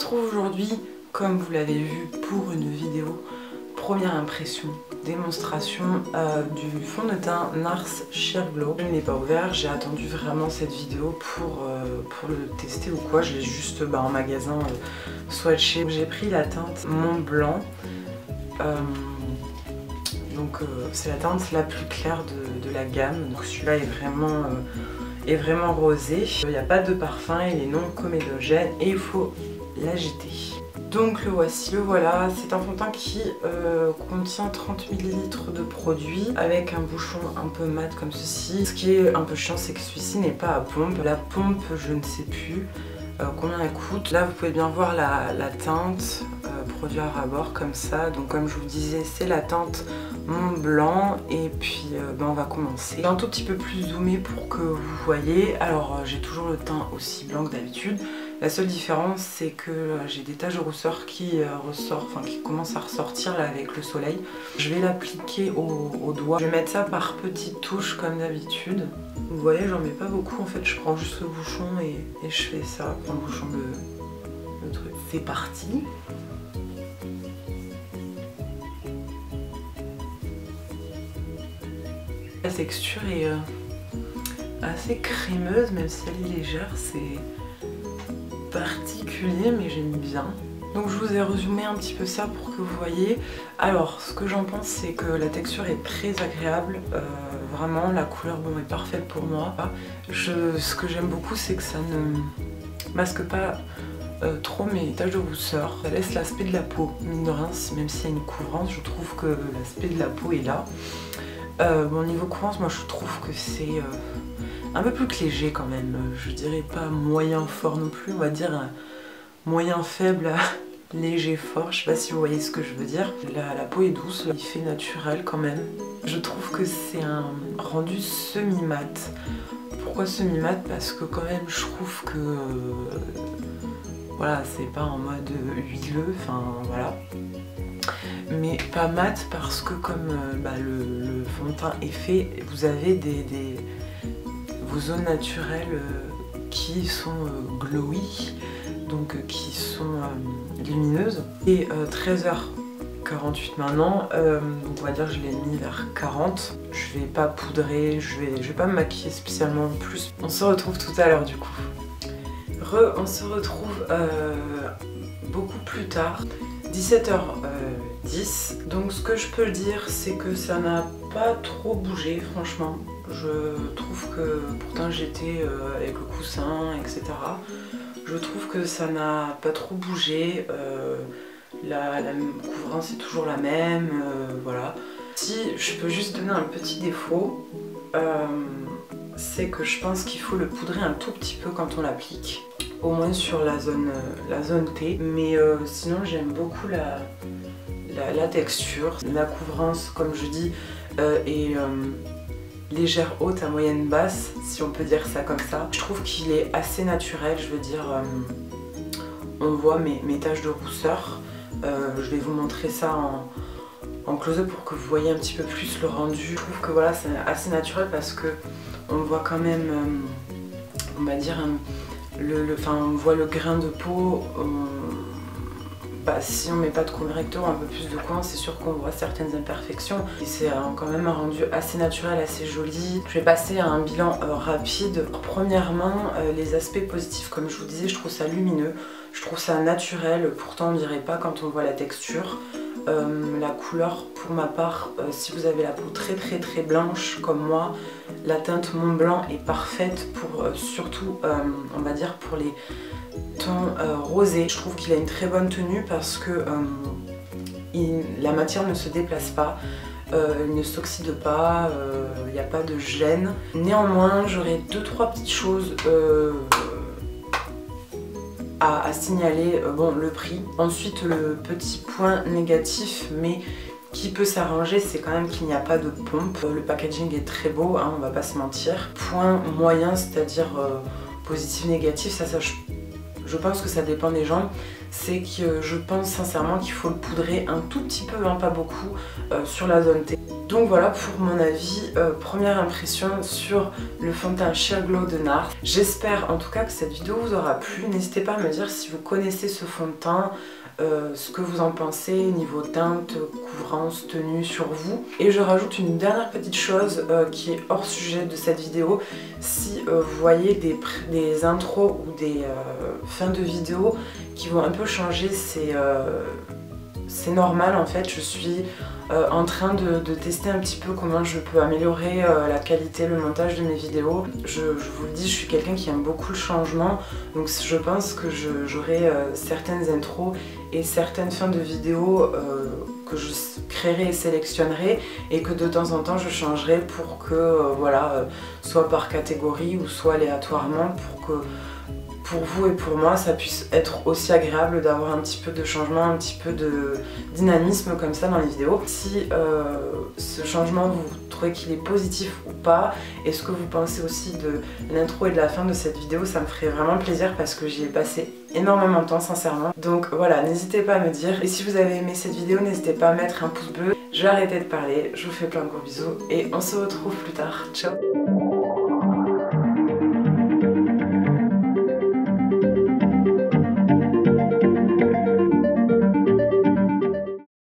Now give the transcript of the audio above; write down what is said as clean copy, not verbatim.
retrouve aujourd'hui, comme vous l'avez vu, pour une vidéo première impression, démonstration du fond de teint NARS Sheer Glow. Il n'est pas ouvert, j'ai attendu vraiment cette vidéo pour le tester ou quoi. Je l'ai juste en magasin swatché. J'ai pris la teinte Mont Blanc. C'est la teinte la plus claire de la gamme. Donc celui-là est vraiment rosé. Il n'y a pas de parfum, il est non comédogène et il faut l'agiter. Donc le voici, le voilà, c'est un fond de teint qui contient 30 ml de produit avec un bouchon un peu mat comme ceci. Ce qui est un peu chiant, c'est que celui-ci n'est pas à pompe. La pompe, je ne sais plus combien elle coûte. Là vous pouvez bien voir la teinte, produit à rabord comme ça. Donc comme je vous disais, c'est la teinte Mont Blanc et puis on va commencer. Je vais un tout petit peu plus zoomer pour que vous voyez. Alors j'ai toujours le teint aussi blanc que d'habitude. La seule différence, c'est que j'ai des taches de rousseur qui commencent à ressortir là avec le soleil. Je vais l'appliquer au doigt. Je vais mettre ça par petites touches comme d'habitude. Vous voyez, j'en mets pas beaucoup en fait. Je prends juste le bouchon et je fais ça. Je prends le bouchon de truc. C'est parti. La texture est assez crémeuse, même si elle est légère. C'est particulier mais j'aime bien. Donc je vous ai résumé un petit peu ça pour que vous voyez. Alors ce que j'en pense, c'est que la texture est très agréable, vraiment la couleur est parfaite pour moi. Ce que j'aime beaucoup, c'est que ça ne masque pas trop mes taches de rousseur. Ça laisse l'aspect de la peau, mine de rien, même s'il y a une couvrance, je trouve que l'aspect de la peau est là. Niveau couvrance, moi je trouve que c'est un peu plus que léger quand même, je dirais pas moyen fort non plus, on va dire un moyen faible à léger fort, je sais pas si vous voyez ce que je veux dire. La peau est douce, il fait naturel quand même. Je trouve que c'est un rendu semi-mat. Pourquoi semi-mat? Parce que quand même je trouve que voilà, c'est pas en mode huileux, enfin voilà. Mais pas mat parce que comme le fond de teint est fait, vous avez vos zones naturelles qui sont glowy, donc qui sont lumineuses. Et 13h48 maintenant, donc on va dire que je l'ai mis vers 40. Je vais pas poudrer, je vais pas me maquiller spécialement plus. On se retrouve tout à l'heure du coup. On se retrouve beaucoup plus tard, 17h10. Donc ce que je peux dire, c'est que ça n'a pas trop bougé franchement. Je trouve que pourtant j'étais avec le coussin, etc. Je trouve que ça n'a pas trop bougé. La couvrance est toujours la même, voilà. Si je peux juste donner un petit défaut, c'est que je pense qu'il faut le poudrer un tout petit peu quand on l'applique. Au moins sur la zone T. Mais sinon j'aime beaucoup la texture. La couvrance, comme je dis, est légère haute à moyenne basse, si on peut dire ça comme ça. Je trouve qu'il est assez naturel, je veux dire, on voit mes taches de rousseur. Je vais vous montrer ça en close-up pour que vous voyez un petit peu plus le rendu. Je trouve que voilà, c'est assez naturel parce que on voit quand même, on va dire, on voit le grain de peau. Si on met pas de correcteur ou un peu plus de coin, c'est sûr qu'on voit certaines imperfections. Et c'est quand même un rendu assez naturel, assez joli. Je vais passer à un bilan rapide. Premièrement, les aspects positifs, comme je vous disais, je trouve ça lumineux, je trouve ça naturel, pourtant on dirait pas quand on voit la texture. La couleur, pour ma part, si vous avez la peau très blanche comme moi, la teinte Mont Blanc est parfaite pour surtout, on va dire, pour les tons rosés. Je trouve qu'il a une très bonne tenue parce que la matière ne se déplace pas, il ne s'oxyde pas, il n'y a pas de gêne. Néanmoins, j'aurais 2-3 petites choses à signaler. Le prix. Ensuite, le petit point négatif, mais qui peut s'arranger, c'est quand même qu'il n'y a pas de pompe. Le packaging est très beau, hein, on va pas se mentir. Point moyen, c'est-à-dire positif, négatif, ça je pense que ça dépend des gens. C'est que je pense sincèrement qu'il faut le poudrer un tout petit peu, hein, pas beaucoup, sur la zone T. Donc voilà pour mon avis, première impression sur le fond de teint Sheer Glow de NARS. J'espère en tout cas que cette vidéo vous aura plu. N'hésitez pas à me dire si vous connaissez ce fond de teint, ce que vous en pensez niveau teinte, couvrance, tenue sur vous. Et je rajoute une dernière petite chose qui est hors sujet de cette vidéo. Si vous voyez des intros ou des fins de vidéo qui vont un peu changer, c'est normal en fait. Je suis en train de tester un petit peu comment je peux améliorer la qualité, le montage de mes vidéos. Je vous le dis, je suis quelqu'un qui aime beaucoup le changement, donc je pense que j'aurai certaines intros et certaines fins de vidéos que je créerai et sélectionnerai, et que de temps en temps je changerai pour que voilà, soit par catégorie ou soit aléatoirement, pour que pour vous et pour moi ça puisse être aussi agréable d'avoir un petit peu de changement, un petit peu de dynamisme comme ça dans les vidéos. Si ce changement vous trouvez qu'il est positif ou pas, et ce que vous pensez aussi de l'intro et de la fin de cette vidéo, ça me ferait vraiment plaisir parce que j'y ai passé énormément de temps sincèrement. Donc voilà, n'hésitez pas à me dire, et si vous avez aimé cette vidéo, n'hésitez pas à mettre un pouce bleu. Je vais arrêter de parler, je vous fais plein de gros bisous et on se retrouve plus tard. Ciao.